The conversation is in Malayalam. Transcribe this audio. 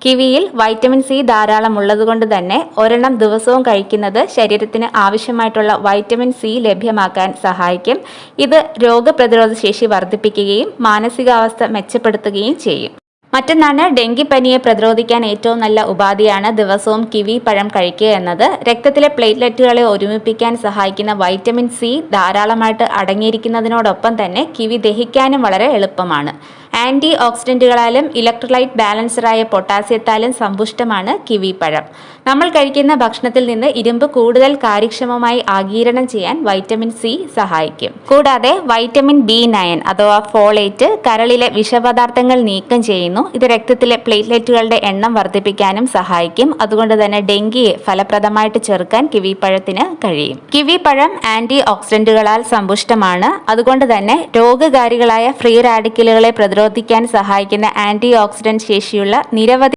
കിവിയിൽ വൈറ്റമിൻ സി ധാരാളം ഉള്ളതുകൊണ്ട് തന്നെ ഒരെണ്ണം ദിവസവും കഴിക്കുന്നത് ശരീരത്തിന് ആവശ്യമായിട്ടുള്ള വൈറ്റമിൻ സി ലഭ്യമാക്കാൻ സഹായിക്കും. ഇത് രോഗപ്രതിരോധ ശേഷി വർദ്ധിപ്പിക്കുകയും മാനസികാവസ്ഥ മെച്ചപ്പെടുത്തുകയും ചെയ്യും. മറ്റൊന്നാണ്, ഡെങ്കിപ്പനിയെ പ്രതിരോധിക്കാൻ ഏറ്റവും നല്ല ഉപാധിയാണ് ദിവസവും കിവി പഴം കഴിക്കുക എന്നത്. രക്തത്തിലെ പ്ലേറ്റ്ലെറ്റുകളെ ഒരുമിപ്പിക്കാൻ സഹായിക്കുന്ന വൈറ്റമിൻ സി ധാരാളമായിട്ട് അടങ്ങിയിരിക്കുന്നതിനോടൊപ്പം തന്നെ കിവി ദഹിക്കാനും വളരെ എളുപ്പമാണ്. ആൻറ്റി ഓക്സിഡൻറ്റുകളാലും ഇലക്ട്രോലൈറ്റ് ബാലൻസറായ പൊട്ടാസ്യത്താലും സമ്പുഷ്ടമാണ് കിവി പഴം. നമ്മൾ കഴിക്കുന്ന ഭക്ഷണത്തിൽ നിന്ന് ഇരുമ്പ് കൂടുതൽ കാര്യക്ഷമമായി ആഗിരണം ചെയ്യാൻ വൈറ്റമിൻ സി സഹായിക്കും. കൂടാതെ വൈറ്റമിൻ B9 അഥവാ ഫോളേറ്റ് കരളിലെ വിഷപദാർത്ഥങ്ങൾ നീക്കം ചെയ്യുന്നു. ഇത് രക്തത്തിലെ പ്ലേറ്റ്ലെറ്റുകളുടെ എണ്ണം വർദ്ധിപ്പിക്കാനും സഹായിക്കും. അതുകൊണ്ട് തന്നെ ഡെങ്കിയെ ഫലപ്രദമായിട്ട് ചെറുക്കാൻ കിവി പഴത്തിന് കഴിയും. കിവി പഴം ആൻറ്റി ഓക്സിഡൻറ്റുകളാൽ സമ്പുഷ്ടമാണ്. അതുകൊണ്ട് തന്നെ രോഗകാരികളായ ഫ്രീ റാഡിക്കലുകളെ പ്രതിരോധിക്കാൻ സഹായിക്കുന്ന ആൻറ്റി ഓക്സിഡന്റ് ശേഷിയുള്ള നിരവധി